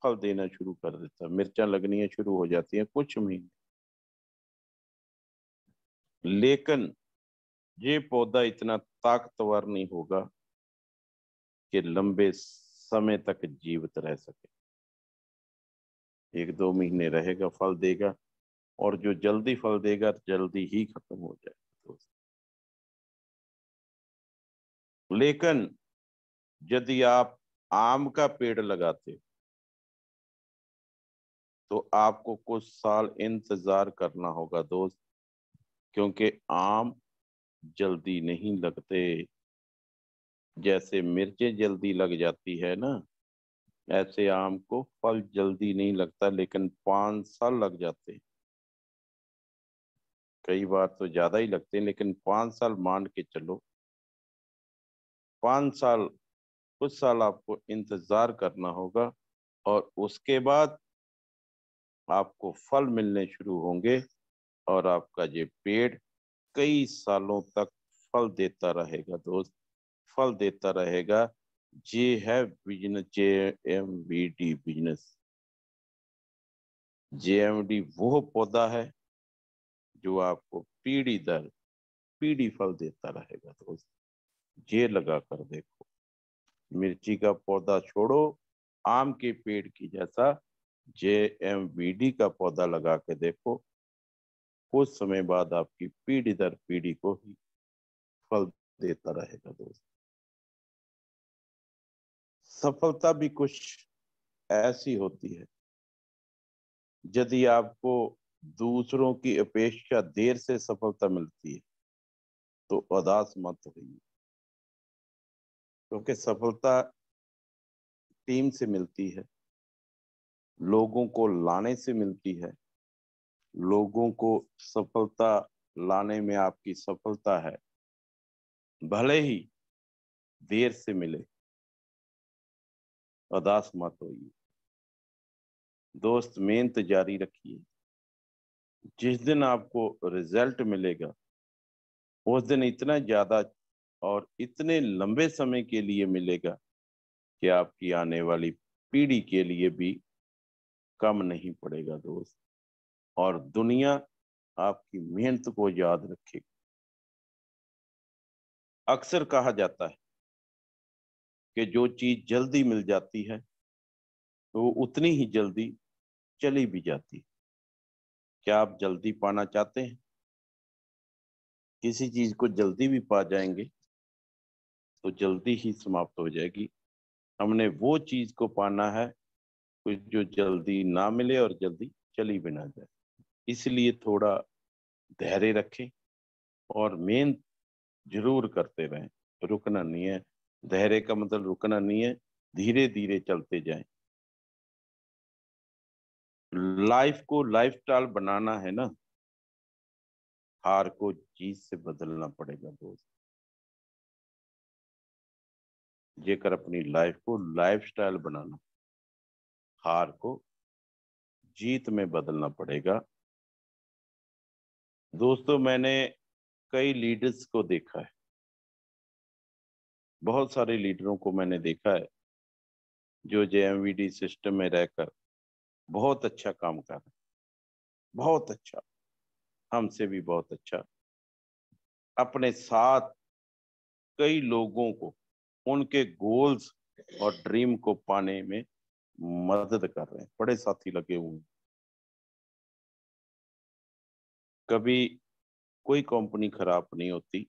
फल देना शुरू कर देता है। मिर्चा लगनी शुरू हो जाती है कुछ महीने। लेकिन ये पौधा इतना ताकतवर नहीं होगा कि लंबे समय तक जीवित रह सके। एक दो महीने रहेगा, फल देगा, और जो जल्दी फल देगा जल्दी ही खत्म हो जाएगा। लेकिन यदि आप आम का पेड़ लगाते हो तो आपको कुछ साल इंतजार करना होगा दोस्त, क्योंकि आम जल्दी नहीं लगते। जैसे मिर्चें जल्दी लग जाती है ना, ऐसे आम को फल जल्दी नहीं लगता, लेकिन 5 साल लग जाते हैं। कई बार तो ज्यादा ही लगते हैं, लेकिन 5 साल मान के चलो। 5 साल, कुछ साल आपको इंतजार करना होगा, और उसके बाद आपको फल मिलने शुरू होंगे, और आपका ये पेड़ कई सालों तक फल देता रहेगा दोस्त, फल देता रहेगा। ये है बिजनेस, जेएमबीडी बिजनेस। जेएमडी वो पौधा है जो आपको पीढ़ी दर पीढ़ी फल देता रहेगा दोस्त। ये लगा कर देखो, मिर्ची का पौधा छोड़ो, आम के पेड़ की जैसा जेएमबीडी का पौधा लगा के देखो। कुछ समय बाद आपकी पीढ़ी दर पीढ़ी को ही फल देता रहेगा दोस्त। सफलता भी कुछ ऐसी होती है, यदि आपको दूसरों की अपेक्षा देर से सफलता मिलती है तो उदास मत होइए, क्योंकि सफलता टीम से मिलती है, लोगों को लाने से मिलती है। लोगों को सफलता लाने में आपकी सफलता है, भले ही देर से मिले। उदास मत होइए दोस्त, मेहनत जारी रखिए। जिस दिन आपको रिजल्ट मिलेगा उस दिन इतना ज्यादा और इतने लंबे समय के लिए मिलेगा कि आपकी आने वाली पीढ़ी के लिए भी कम नहीं पड़ेगा दोस्त। और दुनिया आपकी मेहनत को याद रखेगी। अक्सर कहा जाता है कि जो चीज जल्दी मिल जाती है तो उतनी ही जल्दी चली भी जाती है। क्या आप जल्दी पाना चाहते हैं? किसी चीज को जल्दी भी पा जाएंगे तो जल्दी ही समाप्त हो जाएगी। हमने वो चीज को पाना है कुछ जो जल्दी ना मिले और जल्दी चली भी ना जाए। इसलिए थोड़ा धैर्य रखें और मेहनत जरूर करते रहें, रुकना नहीं है। धैर्य का मतलब रुकना नहीं है, धीरे धीरे चलते जाएं। लाइफ को लाइफस्टाइल बनाना है ना, हार को जीत से बदलना पड़ेगा दोस्त। जेकर अपनी लाइफ को लाइफस्टाइल बनाना, हार को जीत में बदलना पड़ेगा। दोस्तों, मैंने कई लीडर्स को देखा है, बहुत सारे लीडरों को मैंने देखा है जो जेएमवीडी सिस्टम में रहकर बहुत अच्छा काम कर रहे हैं, बहुत अच्छा, हमसे भी बहुत अच्छा। अपने साथ कई लोगों को उनके गोल्स और ड्रीम को पाने में मदद कर रहे हैं, बड़े साथी लगे हुए हैं। कभी कोई कंपनी खराब नहीं होती,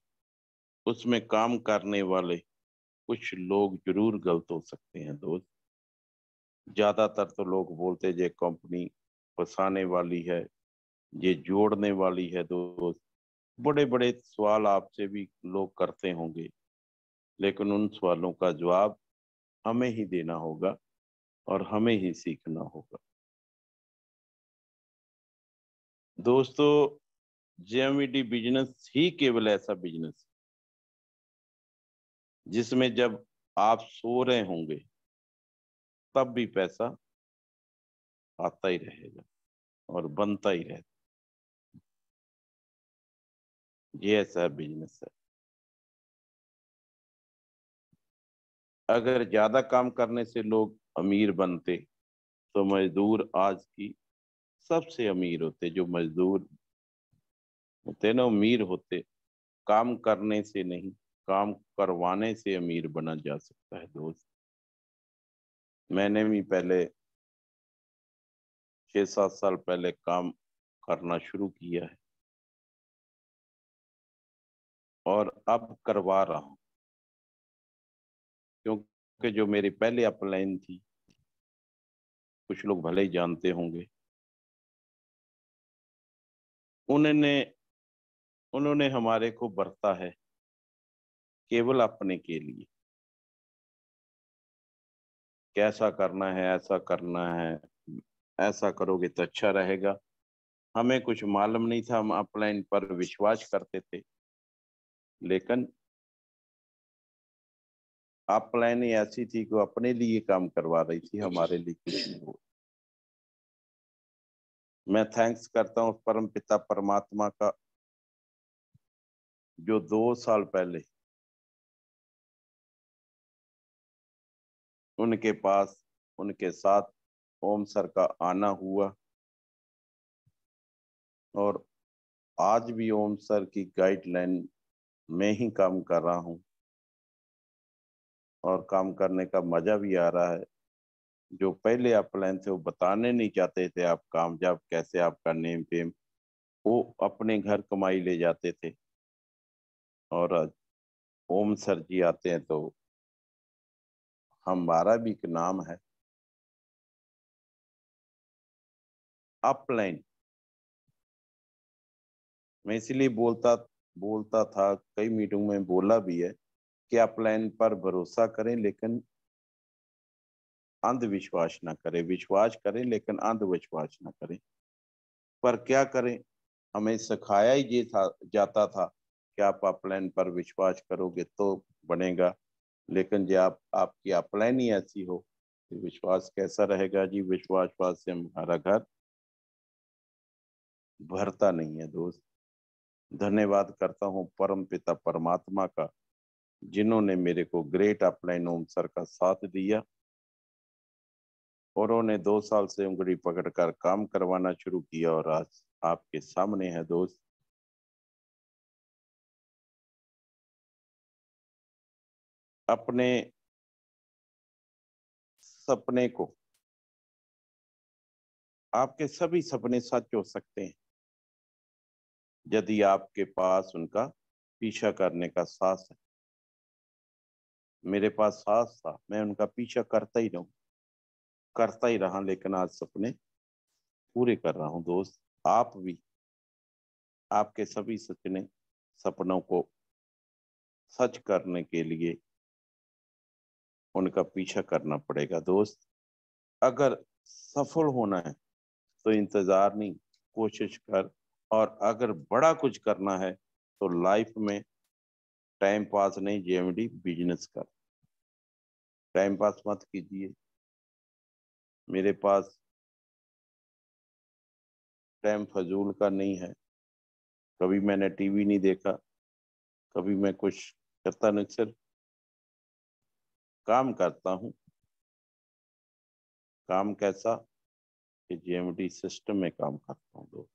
उसमें काम करने वाले कुछ लोग जरूर गलत हो सकते हैं दोस्त। ज्यादातर तो लोग बोलते हैं ये कंपनी फंसाने वाली है, ये जोड़ने वाली है दोस्त। बड़े बड़े सवाल आपसे भी लोग करते होंगे, लेकिन उन सवालों का जवाब हमें ही देना होगा और हमें ही सीखना होगा। दोस्तों, जेएमवीडी बिजनेस ही केवल ऐसा बिजनेस जिसमें जब आप सो रहे होंगे तब भी पैसा आता ही रहेगा और बनता ही रहेगा। ये ऐसा बिजनेस है। अगर ज्यादा काम करने से लोग अमीर बनते तो मजदूर आज की सबसे अमीर होते। जो मजदूर होते ना, अमीर होते। काम करने से नहीं, काम करवाने से अमीर बना जा सकता है दोस्त। मैंने भी पहले 6-7 साल पहले काम करना शुरू किया है और अब करवा रहा हूँ, क्योंकि जो मेरी पहले अपलाइन थी, कुछ लोग भले ही जानते होंगे, उन्होंने उन्होंने हमारे को बरता है केवल अपने के लिए। कैसा करना है, ऐसा करना है, ऐसा करोगे तो अच्छा रहेगा। हमें कुछ मालूम नहीं था, हम अपलाइन पर विश्वास करते थे, लेकिन अपलाइन ही ऐसी थी कि वो अपने लिए काम करवा रही थी, हमारे लिए कुछ नहीं हुआ। मैं थैंक्स करता हूँ परम पिता परमात्मा का, जो 2 साल पहले उनके पास, उनके साथ ओम सर का आना हुआ और आज भी ओम सर की गाइडलाइन में ही काम कर रहा हूँ और काम करने का मजा भी आ रहा है। जो पहले अपलाइन थे वो बताने नहीं चाहते थे आप कामयाब कैसे, आपका नेम फेम, वो अपने घर कमाई ले जाते थे। और आज ओम सर जी आते हैं तो हमारा भी एक नाम है अपलाइन। मैं इसलिए बोलता बोलता था, कई मीटिंग में बोला भी है कि अपलाइन पर भरोसा करें लेकिन अंधविश्वास ना करें, विश्वास करें लेकिन अंधविश्वास ना करें। पर क्या करें, हमें सिखाया ही ये था, जाता था कि आप अपलाइन पर विश्वास करोगे तो बनेगा, लेकिन जो आपकी अपलाइन ही ऐसी हो तो विश्वास कैसा रहेगा जी। विश्वास से हमारा घर भरता नहीं है दोस्त। धन्यवाद करता हूँ परम पिता परमात्मा का, जिन्होंने मेरे को ग्रेट अपलाइन ओम सर का साथ दिया और उन्होंने 2 साल से उंगली पकड़कर काम करवाना शुरू किया और आज आपके सामने है दोस्त। अपने सपने को, आपके सभी सपने सच हो सकते हैं यदि आपके पास उनका पीछा करने का साहस है। मेरे पास साहस था, मैं उनका पीछा करता ही रहा, लेकिन आज सपने पूरे कर रहा हूं। दोस्त, आप भी आपके सभी सपनों को सच करने के लिए उनका पीछा करना पड़ेगा। दोस्त, अगर सफल होना है तो इंतजार नहीं, कोशिश कर। और अगर बड़ा कुछ करना है तो लाइफ में टाइम पास नहीं, जेएमडी बिजनेस कर। टाइम पास मत कीजिए। मेरे पास टाइम फजूल का नहीं है। कभी मैंने टीवी नहीं देखा, कभी मैं कुछ करता नहीं, सिर्फ काम करता हूँ। काम कैसा कि जेएमडी सिस्टम में काम करता हूँ। तो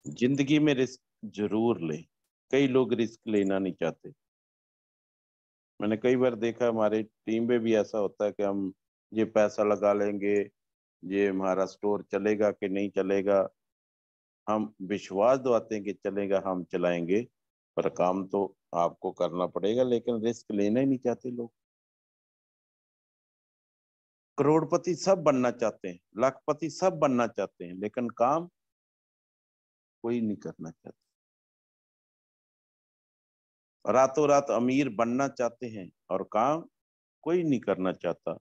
जिंदगी में रिस्क जरूर ले। कई लोग रिस्क लेना नहीं चाहते। मैंने कई बार देखा, हमारे टीम में भी ऐसा होता है कि हम ये पैसा लगा लेंगे, ये हमारा स्टोर चलेगा कि नहीं चलेगा। हम विश्वास दिलाते हैं कि चलेगा, हम चलाएंगे, पर काम तो आपको करना पड़ेगा। लेकिन रिस्क लेना ही नहीं चाहते लोग। करोड़पति सब बनना चाहते हैं, लाखपति सब बनना चाहते हैं, लेकिन काम कोई नहीं करना चाहता। रातों रात अमीर बनना चाहते हैं और काम कोई नहीं करना चाहता।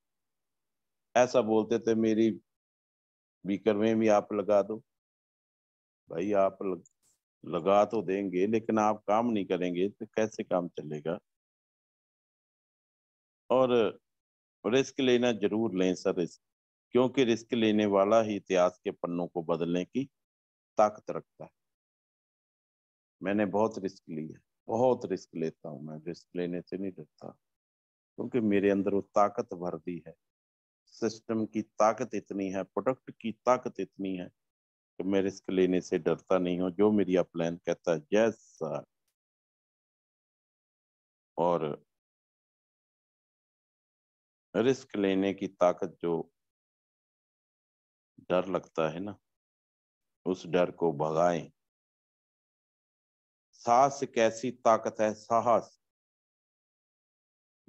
ऐसा बोलते थे, मेरी बीकर में भी आप लगा दो। भाई, आप लगा तो देंगे, लेकिन आप काम नहीं करेंगे तो कैसे काम चलेगा। और रिस्क लेना जरूर लें सर, रिस्क, क्योंकि रिस्क लेने वाला ही इतिहास के पन्नों को बदलने की ताकत रखता है। मैंने बहुत रिस्क लिया, बहुत रिस्क लेता हूँ। मैं रिस्क लेने से नहीं डरता, क्योंकि मेरे अंदर वो ताकत भर दी है। सिस्टम की ताकत इतनी है, प्रोडक्ट की ताकत इतनी है कि मैं रिस्क लेने से डरता नहीं हूँ। जो मेरी अपलाइन कहता है यस सर। और रिस्क लेने की ताकत, जो डर लगता है ना, उस डर को भगाएं। साहस एक ऐसी ताकत है, साहस,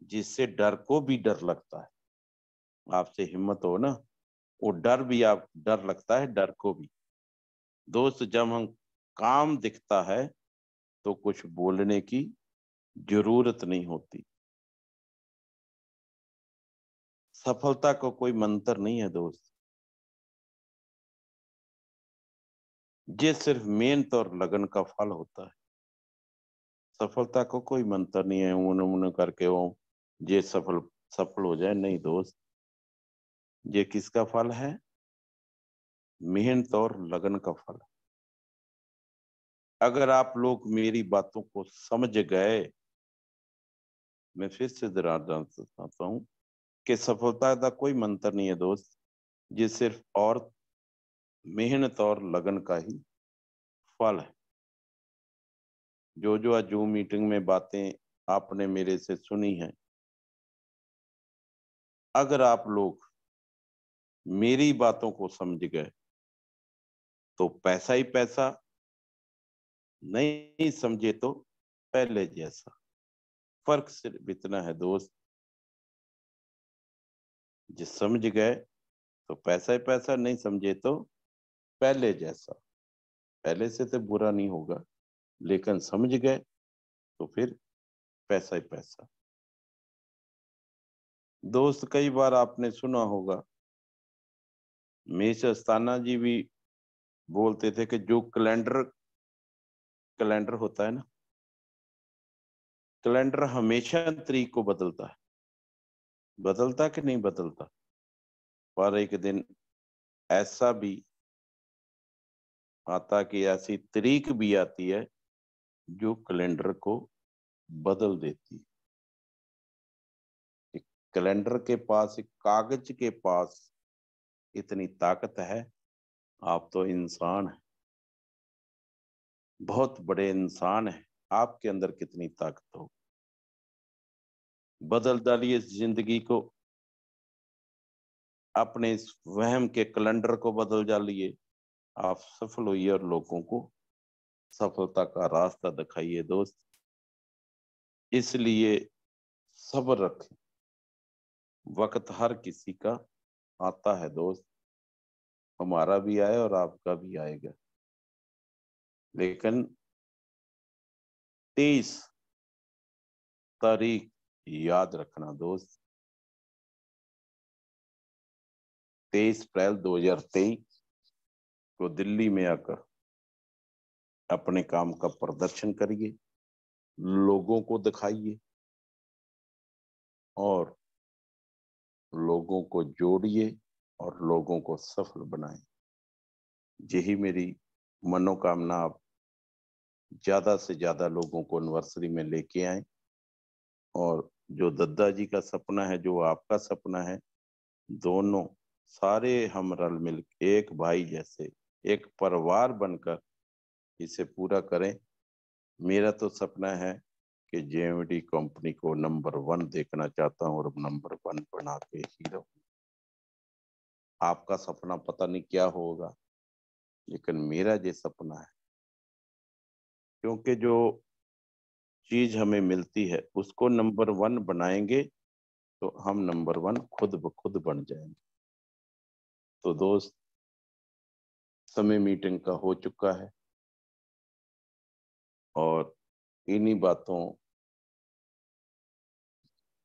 जिससे डर को भी डर लगता है। आपसे हिम्मत हो ना, वो डर भी, आप डर लगता है डर को भी। दोस्त, जब हम काम दिखता है तो कुछ बोलने की जरूरत नहीं होती। सफलता को कोई मंत्र नहीं है दोस्त, ये सिर्फ मेहनत और लगन का फल होता है। सफलता को कोई मंत्र नहीं है, उन करके वो ये सफल सफल हो जाए, नहीं दोस्त। ये किसका फल है? मेहनत और लगन का फल। अगर आप लोग मेरी बातों को समझ गए, मैं फिर से दोहराना चाहता हूँ कि सफलता का कोई मंत्र नहीं है दोस्त, ये सिर्फ और मेहनत और लगन का ही फल है। जो जो आज जूम मीटिंग में बातें आपने मेरे से सुनी हैं, अगर आप लोग मेरी बातों को समझ गए तो पैसा ही पैसा, नहीं समझे तो पहले जैसा। फर्क सिर्फ इतना है दोस्त, जो समझ गए तो पैसा ही पैसा, नहीं समझे तो पहले जैसा। पहले से तो बुरा नहीं होगा, लेकिन समझ गए तो फिर पैसा ही पैसा। दोस्त, कई बार आपने सुना होगा, मेष अस्थाना जी भी बोलते थे कि जो कैलेंडर कैलेंडर होता है ना, कैलेंडर हमेशा तारीख को बदलता है। बदलता कि नहीं बदलता? पर एक दिन ऐसा भी आता कि ऐसी तारीख भी आती है जो कैलेंडर को बदल देती है। एक कैलेंडर के पास, एक कागज के पास इतनी ताकत है। आप तो इंसान है, बहुत बड़े इंसान है, आपके अंदर कितनी ताकत हो। बदल डालिए इस जिंदगी को, अपने इस वहम के कैलेंडर को बदल डालिए। आप सफल होइए और लोगों को सफलता का रास्ता दिखाइए दोस्त। इसलिए सब्र रखें, वक्त हर किसी का आता है दोस्त, हमारा भी आया और आपका भी आएगा। लेकिन 23 तारीख याद रखना दोस्त, 23 अप्रैल 2023 को दिल्ली में आकर अपने काम का प्रदर्शन करिए, लोगों को दिखाइए और लोगों को जोड़िए और लोगों को सफल बनाएं। यही मेरी मनोकामना। आप ज्यादा से ज्यादा लोगों को एनिवर्सरी में लेके आए और जो दद्दा जी का सपना है, जो आपका सपना है, दोनों सारे हम रल मिल एक भाई जैसे एक परिवार बनकर इसे पूरा करें। मेरा तो सपना है कि जेएमडी कंपनी को नंबर 1 देखना चाहता हूँ और नंबर 1 बना के ही रहूं। आपका सपना पता नहीं क्या होगा, लेकिन मेरा ये सपना है, क्योंकि जो चीज हमें मिलती है उसको नंबर 1 बनाएंगे तो हम नंबर 1 खुद ब खुद बन जाएंगे। तो दोस्त, समय मीटिंग का हो चुका है और इन्हीं बातों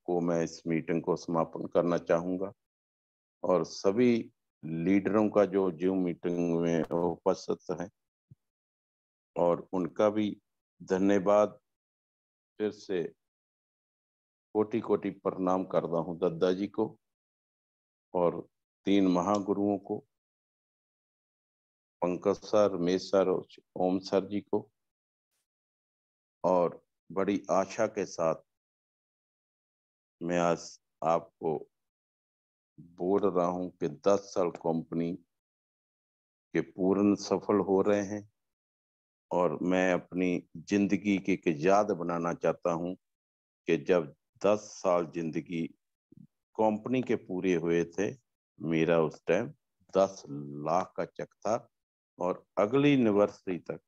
को मैं इस मीटिंग को समापन करना चाहूंगा और सभी लीडरों का जो जूम मीटिंग में उपस्थित हैं और उनका भी धन्यवाद। फिर से कोटि कोटि प्रणाम करता हूँ दद्दा जी को और 3 महागुरुओं को, पंकज सर, रमेश सर और ओम सर जी को। और बड़ी आशा के साथ मैं आज आपको बोल रहा हूं कि 10 साल कंपनी के पूर्ण सफल हो रहे हैं और मैं अपनी जिंदगी की एक याद बनाना चाहता हूं कि जब 10 साल जिंदगी कंपनी के पूरे हुए थे, मेरा उस टाइम 10 लाख का चेक था और अगली एनिवर्सरी तक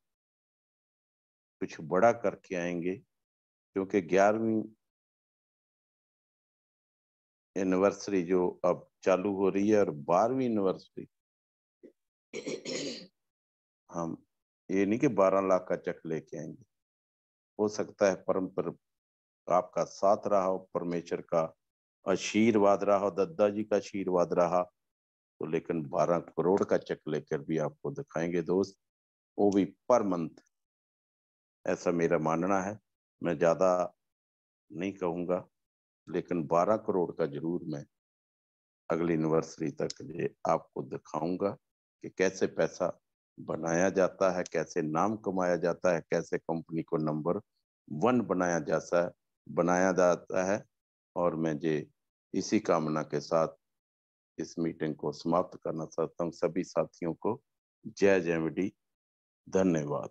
कुछ बड़ा करके आएंगे, क्योंकि 11वीं एनिवर्सरी जो अब चालू हो रही है और 12वीं एनिवर्सरी हम ये नहीं कि 12 लाख का चेक लेके आएंगे। हो सकता है परम आपका साथ रहा हो, परमेश्वर का आशीर्वाद रहा हो, दद्दा जी का आशीर्वाद रहा तो, लेकिन 12 करोड़ का चेक लेकर भी आपको दिखाएंगे दोस्त, वो भी पर मंथ। ऐसा मेरा मानना है, मैं ज्यादा नहीं कहूंगा, लेकिन 12 करोड़ का जरूर मैं अगली एनिवर्सरी तक ये आपको दिखाऊंगा कि कैसे पैसा बनाया जाता है, कैसे नाम कमाया जाता है, कैसे कंपनी को नंबर 1 बनाया जाता है। और मैं ये इसी कामना के साथ इस मीटिंग को समाप्त करना चाहता हूँ। सभी साथियों को जय जेएमडी, धन्यवाद।